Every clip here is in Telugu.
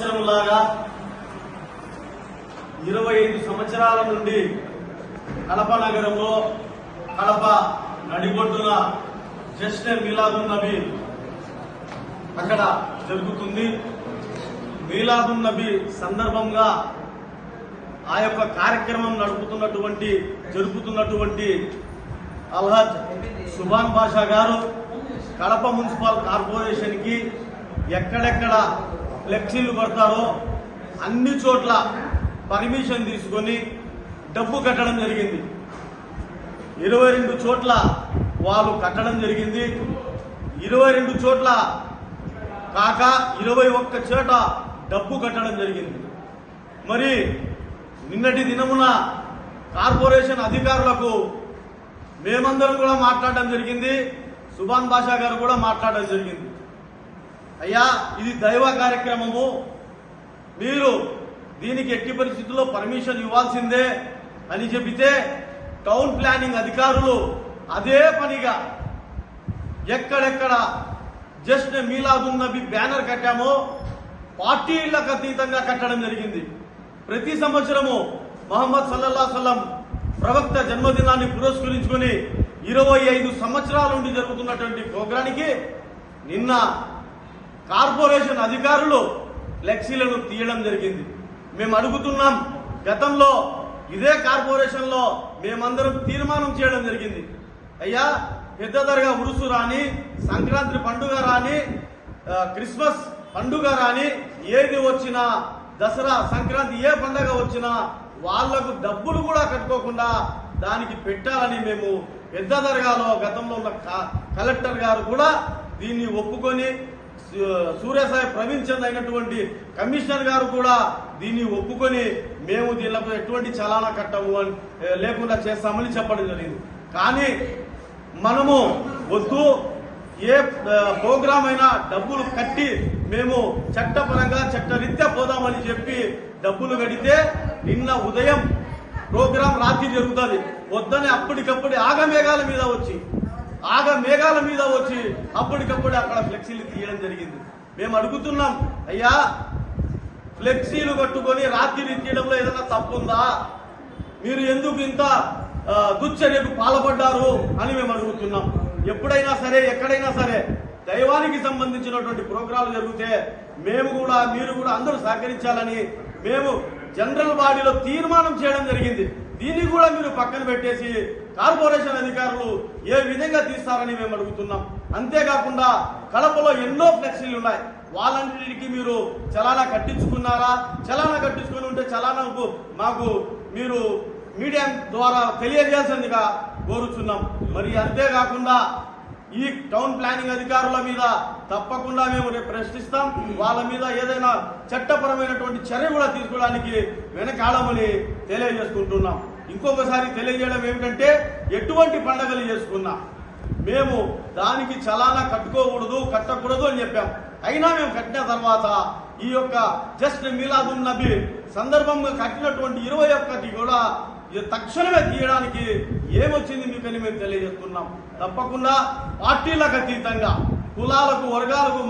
సంవత్సరం లాగా 25 సంవత్సరాల నుండి కడప నగరంలో కడప నడిబొడ్డున జశ్నే మీలాదున్ నబీ అక్కడ జరుగుతుంది. మీలాదున్ నబీ సందర్భంగా ఆ యొక్క కార్యక్రమం జరుపుతున్నటువంటి అల్హాజ్ సుభాన్ బాషా గారు కడప మున్సిపల్ కార్పొరేషన్ కి ఎక్కడెక్కడ ఫ్లెక్సీలు కడతారో అన్ని చోట్ల పర్మిషన్ తీసుకొని డబ్బు కట్టడం జరిగింది. 22 చోట్ల వాళ్ళు కట్టడం జరిగింది. 22 చోట్ల కాక 21 చోట డబ్బు కట్టడం జరిగింది. మరి నిన్నటి దినమున కార్పొరేషన్ అధికారులకు మేమందరం కూడా మాట్లాడడం జరిగింది. సుభాన్ బాషా గారు కూడా మాట్లాడడం జరిగింది. అయ్యా, ఇది దైవ కార్యక్రమము, మీరు దీనికి ఎట్టి పరిస్థితుల్లో పర్మిషన్ ఇవ్వాల్సిందే అని చెబితే టౌన్ ప్లానింగ్ అధికారులు అదే పనిగా ఎక్కడెక్కడ జస్ట్ మీలాదున్ నబీ బ్యానర్ కట్టామో పార్టీలకు అతీతంగా కట్టడం జరిగింది. ప్రతి సంవత్సరము మహమ్మద్ సల్లల్లాహు అలైహి వసల్లం ప్రవక్త జన్మదినాన్ని పురస్కరించుకుని 25 సంవత్సరాల నుండి జరుగుతున్నటువంటి ప్రోగ్రానికి నిన్న కార్పొరేషన్ అధికారులు ఫ్లెక్సీలను తీయడం జరిగింది. మేము అడుగుతున్నాం, గతంలో ఇదే కార్పొరేషన్ లో మేమందరం తీర్మానం చేయడం జరిగింది. అయ్యా, పెద్ద దర్గా ఉరుసు రాని, సంక్రాంతి పండుగ రాని, క్రిస్మస్ పండుగ రాని, ఏది వచ్చినా, దసరా సంక్రాంతి ఏ పండుగ వచ్చినా వాళ్లకు డబ్బులు కూడా కట్టుకోకుండా దానికి పెట్టాలని మేము పెద్ద దర్గాలో గతంలో ఉన్న కలెక్టర్ గారు కూడా దీన్ని ఒప్పుకొని, సూర్యసాయి ప్రవీణ్ చంద్ అయినటువంటి కమిషనర్ గారు కూడా దీన్ని ఒప్పుకొని మేము దీనిలో ఎటువంటి చలానా కట్టము లేకుండా చేస్తామని చెప్పడం జరిగింది. కానీ మనము వద్దు, ఏ ప్రోగ్రామ్ అయినా డబ్బులు కట్టి మేము చట్టపరంగా చట్టరీత్యా పోదామని చెప్పి డబ్బులు కడితే నిన్న ఉదయం ప్రోగ్రాం రాత్రి జరుగుతుంది, వద్దని అప్పటికప్పుడు ఆగమేఘాల మీద వచ్చి అప్పటికప్పుడు అక్కడ ఫ్లెక్సీలు తీయడం జరిగింది. మేము అడుగుతున్నాం, అయ్యా, ఫ్లెక్సీలు కట్టుకొని రాత్రి తీయడంలో ఏదైనా తప్పుందా? మీరు ఎందుకు ఇంత దుశ్చర్యకు పాల్పడ్డారు అని మేము అడుగుతున్నాం. ఎప్పుడైనా సరే, ఎక్కడైనా సరే దైవానికి సంబంధించినటువంటి ప్రోగ్రాంలు జరిగితే మేము కూడా, మీరు కూడా అందరూ సహకరించాలని మేము జనరల్ బాడీలో తీర్మానం చేయడం జరిగింది. దీన్ని కూడా మీరు పక్కన పెట్టేసి కార్పొరేషన్ అధికారులు ఏ విధంగా తీస్తారని మేము అడుగుతున్నాం. అంతేకాకుండా కడపలో ఎన్నో ఫ్లెక్సీలు ఉన్నాయి, వాళ్ళన్నిటికీ మీరు చలానా కట్టించుకున్నారా? చలానా కట్టించుకుని ఉంటే చలానాకు మాకు మీరు మీడియా ద్వారా తెలియజేయాల్సిందిగా కోరుచున్నాం. మరి అంతేకాకుండా ఈ టౌన్ ప్లానింగ్ అధికారుల మీద తప్పకుండా మేము రేపు ప్రశ్నిస్తాం. వాళ్ళ మీద ఏదైనా చట్టపరమైనటువంటి చర్య కూడా తీసుకోవడానికి వెనకాడమని తెలియజేసుకుంటున్నాం. ఇంకొకసారి తెలియజేయడం ఏమిటంటే, ఎటువంటి పండుగలు చేసుకున్నా మేము దానికి చలానా కట్టకూడదు అని చెప్పాం. అయినా మేము కట్టిన తర్వాత ఈ యొక్క జస్ట్ మీలాదున్ నబీ సందర్భంగా కట్టినటువంటి 21 కూడా తక్షణమే తీయడానికి ఏమొచ్చింది మీకని మేము తెలియజేస్తున్నాం. తప్పకుండా పార్టీలకు అతీతంగా, కులాలకు, వర్గాలకు,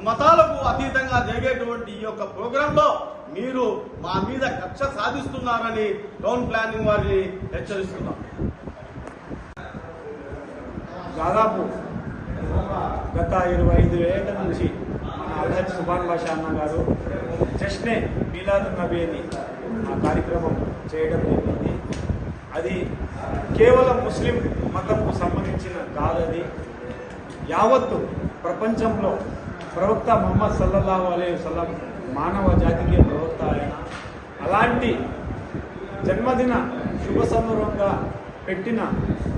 మతాలకు అతీతంగా జరిగేటువంటి ఈ యొక్క ప్రోగ్రాంలో మీరు మా మీద కక్ష సాధిస్తున్నారని టౌన్ ప్లానింగ్ వారిని హెచ్చరిస్తున్నాం. దాదాపు గత 25 ఏళ్ల నుంచి అల్హాజ్ సుభాన్ బాషా అన్న గారు జశ్నే మీలాదున్ నబీ అని ఆ కార్యక్రమం చేయడం జరిగింది. అది కేవలం ముస్లిం మతంకు సంబంధించిన కాదది. యావత్తు ప్రపంచంలో ప్రవక్త ముహమ్మద్ సల్లల్లాహు అలైహి వసల్లం మానవ జాతికి ప్రవక్త ఆయన. అలాంటి జన్మదిన శుభ సందర్భంగా పెట్టిన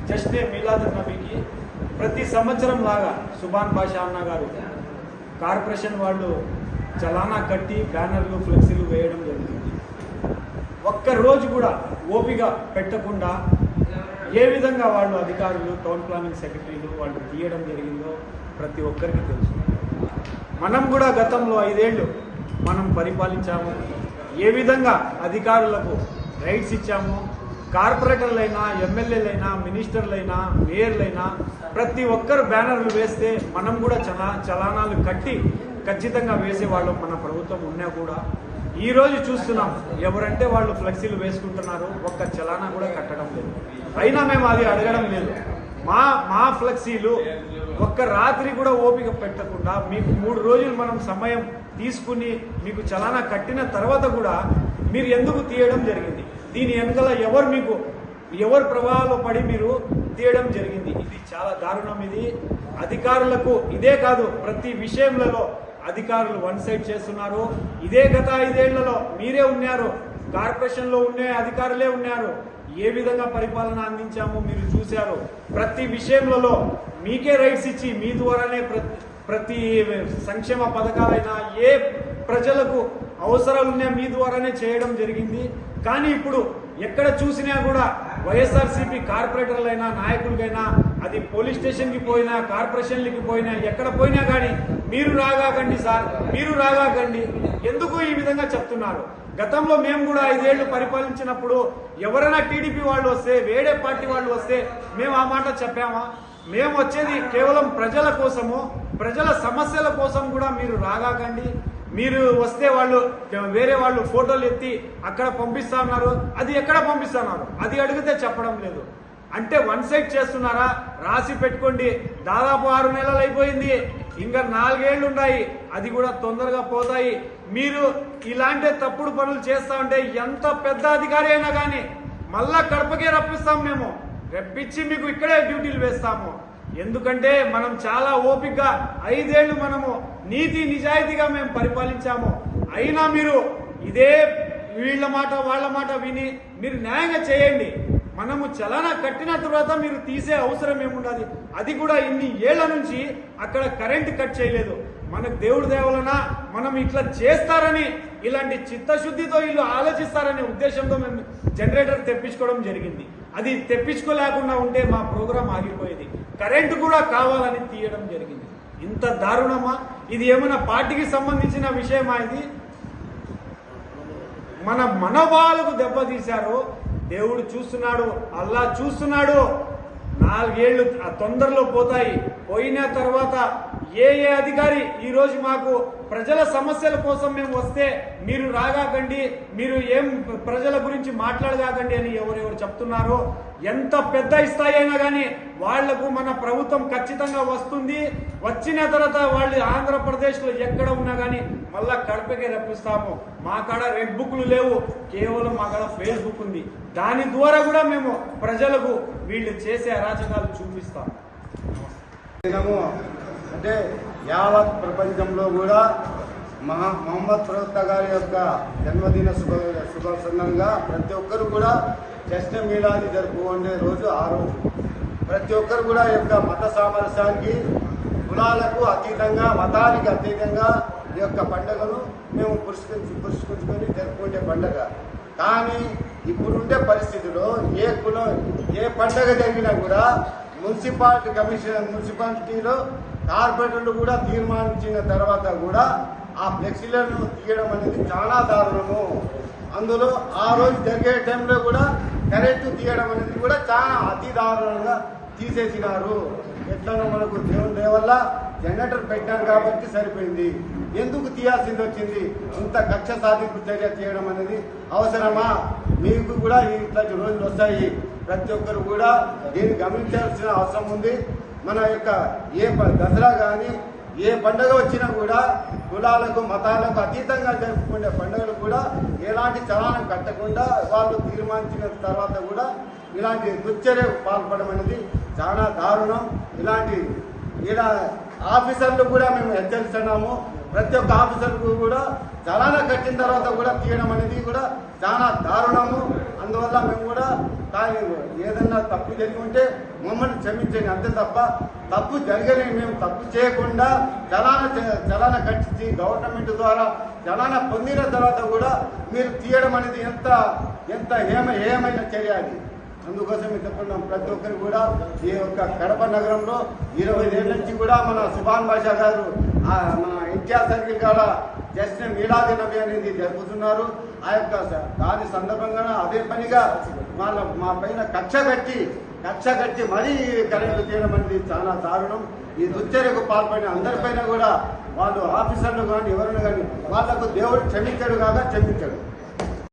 జశ్నే మీలాదున్ నబీకి ప్రతి సంవత్సరం లాగా సుభాన్ బాషా అన్న గారు కార్పొరేషన్ వాళ్ళు చలానా కట్టి బ్యానర్లు, ఫ్లెక్సీలు వేయడం జరుగుతుంది. ఒక్కరోజు కూడా ఓపిక పెట్టకుండా ఏ విధంగా వాళ్ళు అధికారులు, టౌన్ ప్లానింగ్ సెక్రటరీలు వాళ్ళు తీయడం జరిగిందో ప్రతి ఒక్కరికి తెలుసు. మనం కూడా గతంలో 5 ఏళ్ళు మనం పరిపాలించాము. ఏ విధంగా అధికారులకు రైట్స్ ఇచ్చాము, కార్పొరేటర్లైనా, ఎమ్మెల్యేలైనా, మినిస్టర్లైనా, మేయర్లైనా ప్రతి ఒక్కరు బ్యానర్లు వేస్తే మనం కూడా చలానాలు కట్టి ఖచ్చితంగా వేసేవాళ్ళు మన ప్రభుత్వం ఉన్నా కూడా ఈరోజు చూస్తున్నాం ఎవరంటే వాళ్ళు ఫ్లెక్సీలు వేసుకుంటున్నారు, ఒక్క చలానా కూడా కట్టడం లేదు. అయినా మేము అది అడగడం లేదు. మా ఫ్లెక్సీలు ఒక్క రాత్రి కూడా ఓపిక పెట్టకుండా మీకు 3 రోజులు మనం సమయం తీసుకుని మీకు చలానా కట్టిన తర్వాత కూడా మీరు ఎందుకు తీయడం జరిగింది? దీని వెనకాల ఎవరు ప్రభావంలో పడి మీరు తీయడం జరిగింది? ఇది చాలా దారుణం. ఇది అధికారులకు ఇదే కాదు, ప్రతి విషయంలో అధికారులు వన్ సైడ్ చేస్తున్నారు. ఇదే గత 5 ఏళ్లలో మీరే ఉన్నారు, కార్పొరేషన్లో ఉండే అధికారులే ఉన్నారు. ఏ విధంగా పరిపాలన అందించామో మీరు చూశారు. ప్రతి విషయంలో మీకే రైట్స్ ఇచ్చి మీ ద్వారానే ప్రతి సంక్షేమ పథకాలైనా ఏ ప్రజలకు అవసరాలు ఉన్నాయో మీ ద్వారానే చేయడం జరిగింది. కానీ ఇప్పుడు ఎక్కడ చూసినా కూడా వైఎస్ఆర్సీపీ కార్పొరేటర్లైనా నాయకులకైనా అది పోలీస్ స్టేషన్కి పోయినా కార్పొరేషన్లకి పోయినా ఎక్కడ పోయినా కానీ మీరు రాగాకండి సార్, మీరు రాగాకండి, ఎందుకు ఈ విధంగా చెప్తున్నారు? గతంలో మేము కూడా 5 ఏళ్లు పరిపాలించినప్పుడు ఎవరైనా టీడీపీ వాళ్ళు వస్తే, వేరే పార్టీ వాళ్ళు వస్తే మేము ఆ మాట చెప్పామా? మేము వచ్చేది కేవలం ప్రజల కోసము, ప్రజల సమస్యల కోసం కూడా మీరు రాగాకండి. మీరు వస్తే వాళ్ళు వేరే వాళ్ళు ఫోటోలు ఎత్తి అక్కడ పంపిస్తా ఉన్నారు, అది ఎక్కడ పంపిస్తున్నారు అది అడిగితే చెప్పడం లేదు. అంటే వన్ సైడ్ చేస్తున్నారా? రాసి పెట్టుకోండి. దాదాపు 6 నెలలు అయిపోయింది, ఇంకా 4 ఏళ్లు ఉన్నాయి, అది కూడా తొందరగా పోతాయి. మీరు ఇలాంటి తప్పుడు పనులు చేస్తా ఉంటే ఎంత పెద్ద అధికారి అయినా కానీ మళ్ళా కడపకే రప్పిస్తాం. మేము రప్పించి మీకు ఇక్కడే డ్యూటీలు వేస్తాము. ఎందుకంటే మనం చాలా ఓపికగా 5 ఏళ్లు మనము నీతి నిజాయితీగా మేము పరిపాలించాము. అయినా మీరు ఇదే వీళ్ళ మాట వాళ్ళ మాట విని మీరు న్యాయంగా చేయండి. మనము చలానా కట్టిన తర్వాత మీరు తీసే అవసరం ఏముండదు. అది కూడా ఇన్ని ఏళ్ల నుంచి అక్కడ కరెంట్ కట్ చేయలేదు. మనకు దేవుడి దేవలన మనం ఇట్లా చేస్తారని, ఇలాంటి చిత్తశుద్ధితో వీళ్ళు ఆలోచిస్తారనే ఉద్దేశంతో మేము జనరేటర్ తెప్పించుకోవడం జరిగింది. అది తెప్పించుకోలేకుండా ఉంటే మా ప్రోగ్రాం ఆగిపోయేది. కరెంటు కూడా కావాలని తీయడం జరిగింది. ఇంత దారుణమా? ఇది ఏమైనా పార్టీకి సంబంధించిన విషయమా? ఇది మన మనోభావాలకు దెబ్బతీశారు. దేవుడు చూస్తున్నాడు, అల్లా చూస్తున్నాడు. 4 ఏళ్లు తొందరలో పోతాయి. పోయిన తర్వాత ఏ అధికారి ఈరోజు మాకు ప్రజల సమస్యల కోసం మేము వస్తే మీరు రాగాకండి, మీరు ఏం ప్రజల గురించి మాట్లాడగాకండి అని ఎవరెవరు చెప్తున్నారో, ఎంత పెద్ద స్థాయి అయినా కానీ వాళ్లకు మన ప్రభుత్వం ఖచ్చితంగా వస్తుంది. వచ్చిన తర్వాత వాళ్ళు ఆంధ్రప్రదేశ్లో ఎక్కడ ఉన్నా కానీ మళ్ళా కడపకే రప్పిస్తాము. మా కాడ రెడ్ బుక్లు లేవు, కేవలం మా కాడ ఫేస్బుక్ ఉంది. దాని ద్వారా కూడా మేము ప్రజలకు వీళ్ళు చేసే అరాచకాలు చూపిస్తాం. అంటే యావత్ ప్రపంచంలో కూడా మహమ్మద్ ప్రవక్త గారి యొక్క జన్మదిన శుభ సందర్భంగా ప్రతి ఒక్కరు కూడా జశ్నే మీలాది జరుపుకునే రోజు ఆ రోజు. ప్రతి ఒక్కరు కూడా ఈ యొక్క మత సామరస్యానికి, కులాలకు అతీతంగా, మతానికి అతీతంగా ఈ యొక్క పండుగను మేము పురస్కరించుకొని జరుపుకునే పండుగ. కానీ ఇప్పుడుండే పరిస్థితిలో ఏ పండుగ జరిగినా కూడా మున్సిపాలిటీలో కార్పొరేటర్లు కూడా తీర్మానించిన తర్వాత కూడా ఆ ఫ్లెక్సీలను తీయడం అనేది చాలా దారుణము. అందులో ఆ రోజు జరిగే టైంలో కూడా కరెంటు తీయడం అనేది కూడా చాలా అతి దారుణంగా తీసేసినారు. ఎట్లనో మనకు దేవుని దయ వల్ల జనరేటర్ పెట్టాను కాబట్టి సరిపోయింది. ఎందుకు తీయాల్సింది వచ్చింది? ఇంత కక్ష సాధింపు చర్య చేయడం అనేది అవసరమా? మీకు కూడా ఇట్లాంటి రోజులు వస్తాయి. ప్రతి ఒక్కరు కూడా దీన్ని గమనించాల్సిన అవసరం ఉంది. మన యొక్క దసరా కానీ ఏ పండుగ వచ్చినా కూడా కులాలకు మతాలకు అతీతంగా జరుపుకునే పండుగలు కూడా ఎలాంటి చలానం కట్టకుండా వాళ్ళు తీర్మానించిన తర్వాత కూడా ఇలాంటి దుశ్చర్యకు పాల్పడడం అనేది చాలా దారుణం. ఇలా ఆఫీసర్లు కూడా మేము హెచ్చరిస్తున్నాము. ప్రతి ఒక్క ఆఫీసర్కు కూడా చలానా కట్టిన తర్వాత కూడా తీయడం అనేది కూడా చాలా దారుణము. అందువల్ల మేము కూడా ఏదన్నా తప్పు జరిగి ఉంటే మమ్మల్ని క్షమించండి, అంతే తప్ప తప్పు జరగని మేము తప్పు చేయకుండా చలానా కట్టించి గవర్నమెంట్ ద్వారా చలానా పొందిన తర్వాత కూడా మీరు తీయడం అనేది ఎంత ఏమైన చర్య అది. అందుకోసం మేము చెప్తున్నాం, ప్రతి ఒక్కరు కూడా ఈ యొక్క కడప నగరంలో 25 ఏళ్ళ నుంచి కూడా మన సుభాన్ బాషా గారు మన ఎన్టీఆర్ సర్కిల్ కాడ జశ్నే మీలాది నబీ అనేది జరుపుతున్నారు. ఆ యొక్క దాని సందర్భంగా అదే పనిగా మా పైన కక్ష కట్టి కక్ష కట్టి మరీ కరెంటు తీయడం అనేది చాలా దారుణం. ఈ దుశ్చర్యకు పాల్పడిన అందరిపైన కూడా వాళ్ళు ఆఫీసర్లు కానీ ఎవరైనా కానీ వాళ్లకు దేవుడు క్షమించాడు కాక క్షమించాడు.